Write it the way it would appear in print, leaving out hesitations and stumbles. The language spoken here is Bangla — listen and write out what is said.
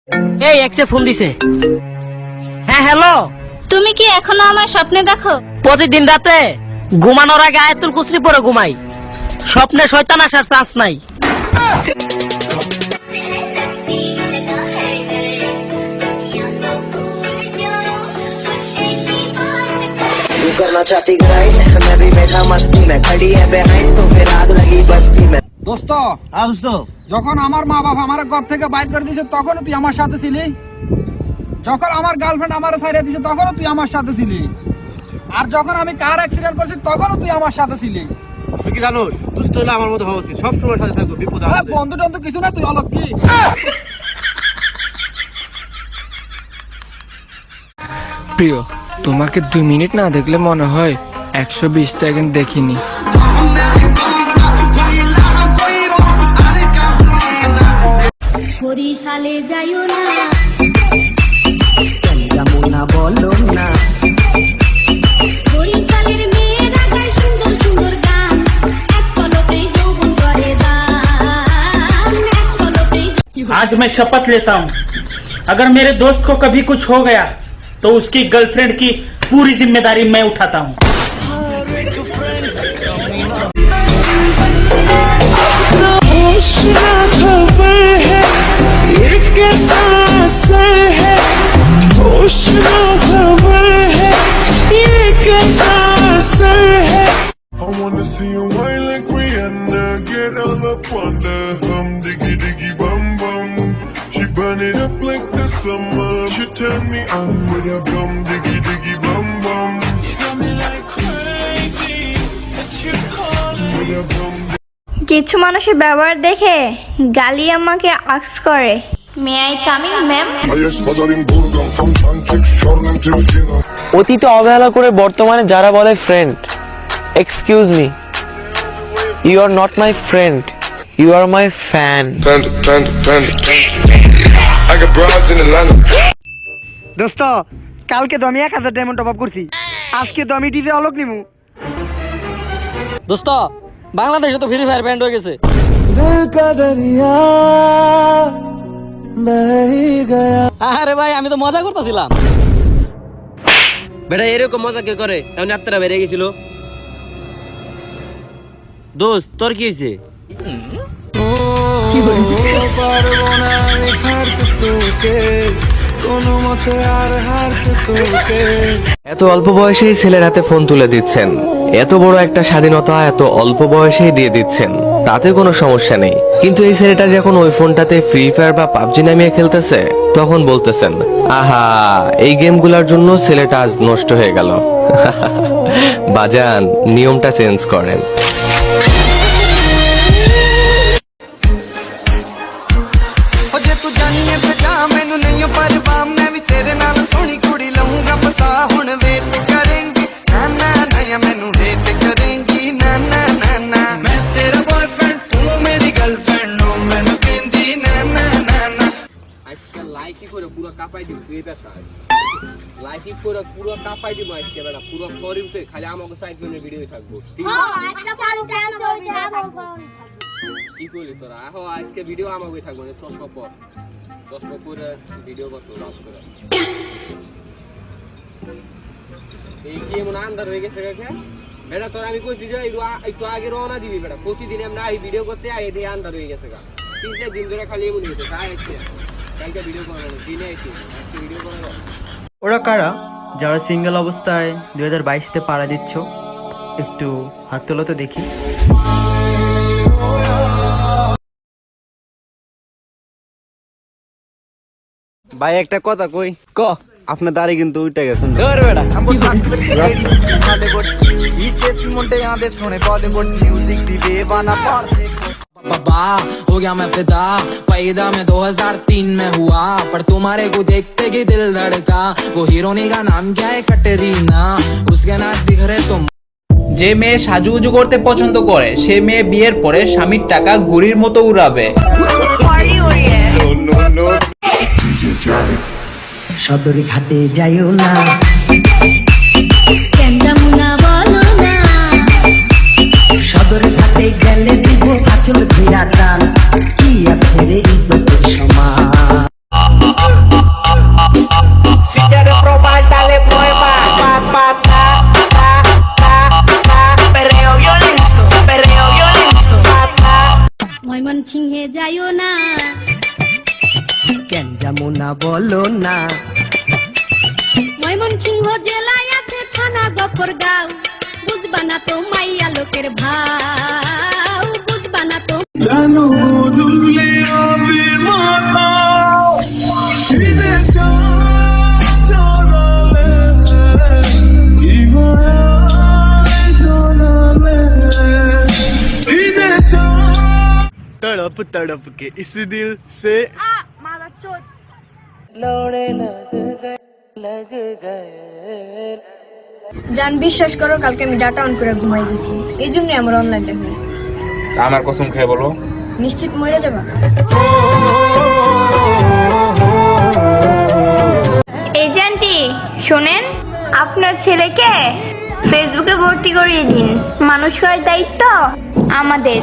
এই এক্সে ফোন দিছে। হ্যাঁ হ্যালো, তুমি কি এখনো আমার স্বপ্নে দেখো? প্রতিদিন রাতে ঘুমানোর আগে আয়াতুল কুরসি পরে ঘুমাই। স্বপ্নে শয়তান আসার চান্স নাই। तू करना चाहती ग्राइंड, मैं भी बैठा मस्ती में, खड़ी है बेहाइंड तो फिर आग लगी बस्ती में। দোস্ত যখন আমার মা বাবা আমার ঘর থেকে বাইর করে দিয়েছে তখনও তুই আমার সাথে ছিলি, যখন আমার গার্লফ্রেন্ড আমার ছাইড়ে দিয়েছে তখনও তুই আমার সাথে ছিলি, আর যখন আমি কার অ্যাক্সিডেন্ট করছি তখনও তুই আমার সাথে ছিলি। তুই কি জানোস দুষ্ট হলে আমার মতো হওয়া উচিত, সবসময় সাথে থাকবো, বিপদ আরে বন্ধু টন্ধু কিছু না, তুই অলক কি? প্রিয়, তোমাকে 2 মিনিট না দেখলে মনে হয় 120 সেকেন্ড দেখিনি। বরিশালে যাইও না, যমুনা বলো না, বরিশালের মেয়েরা গায় সুন্দর সুন্দর গান, এক পলকেই যৌবন করে দান, এক পলকেই। आज मैं शपथ लेता हूँ, अगर मेरे दोस्त को कभी कुछ हो गया तो उसकी गर्लफ्रेंड की पूरी जिम्मेदारी मैं उठाता हूँ। I wanna see you whine like Rihanna, get all up on the diggy diggy bum bum. She burn it up like the summer. She turn me on with her diggy diggy bum bum. You got me like crazy, that you call with her কিছু মানুষের ব্যবহার দেখে গালি আমাকে আস্ক করে, মে আই কামিং ম্যাম? অতীতে অবহেলা করে বর্তমানে যারা বলে friend, excuse me, you are not my friend, you are my fan. দোস্ত কালকে তো আমি 1000 ডায়মন্ড টপ আপ করছি, আজকে তো আমি ডিজে অলক নিমু। দোস্ত, বাংলাদেশে তো ফ্রি ফায়ার ব্যান্ড হয়ে গেছে। আরে ভাই, আমি তো মজা করতেছিলাম। বেটা এরকম মজা কে করে? এমনি আত্মারা বেরিয়ে গেছিল। দোস্ত তোর কি হয়েছে? এত অল্প বয়সেই ছেলের হাতে ফোন তুলে দিচ্ছেন, এত বড় একটা স্বাধীনতা এত অল্প বয়সেই দিয়ে দিচ্ছেন, তাতে কোনো সমস্যা নেই। কিন্তু এই ছেলেটা যখন ওই ফোনটাতে ফ্রি ফায়ার বা পাবজি নামিয়ে খেলতেছে, তখন বলতেছেন আহা, এই গেমগুলোর জন্য ছেলেটা আজ নষ্ট হয়ে গেল। বাজান, নিয়মটা চেঞ্জ করেন। লাইকি করে পুরো কাপাই দিব, তুই এটা চাই লাইকি করে পুরো কাপাই দিব আজকে বেটা, পুরো ফরিতে খালি আমাকে সাইড জন্য ভিডিও থাকবো। কি করলি তোরা? আহো আজকে ভিডিও আমাকে থাকবো না, চশমা পর, চশমা পরে ভিডিও করতে লাভ করে। এই কি এমন আন্ধার হয়ে গেছে দেখে বেটা, তোর আমি কইছি যে একটু আগে রওনা দিবি বেটা, প্রতিদিন আমরা এই ভিডিও করতে আই দিয়ে আন্ধার হয়ে গেছে গা, 3-4 দিন ধরে খালি এমন হয়েছে। তাই আজকে কালকে ভিডিও করা হবে, দিনে আজকে ভিডিও করা হবে। ওরা কারা যারা সিঙ্গেল অবস্থায় 2022-তে পাড়া দিচ্ছ? একটু হাত তোলো তো দেখি। ভাই একটা কথা কই, ক। আপনার দাড়ি কিন্তু উঠে গেছেন। बाबा हो गया मैं फिदा, पैदा मैं 2003 में हुआ, पर तुम्हारे को देखते ही दिल धड़का। वो हीरोनी का नाम क्या है? कटरीना, उसके नाच दिख रहे तुम। যে মেয়ে সাজুগুজু করতে পছন্দ করে সে মেয়ে বিয়ের পরে স্বামীর টাকা ঘুড়ির মতো উড়াবে। সদর ঘাটে যাইও না, যমুনা বলো না, সদর ঘাটে গেলে দিব আচল ধীরা টান, কি আছে রে ইজ্জতের সমান। কেন যাবো না বলো না। ময়মনসিংহ জেলায় আছে থানা গফরগাঁও, বুঝবা না তো মাইয়া লোকের ভাও, বুঝবা না তো। तड़प तड़प के इस दिल से लौड़े लग गए। জান বিশ্বাস করো, কালকে আমি ডাটা অন করে ঘুমাই গেছি, এই জন্যই আমার অনলাইন দেখা হয়েছে। আমার কসম খেয়ে বলো, নিশ্চিত মরে যাবা। এজেন্টি শোনেন, আপনার ছেলেকে ফেসবুকে ভর্তি করিয়ে দিন, মানুষ করার দায়িত্ব আমাদের।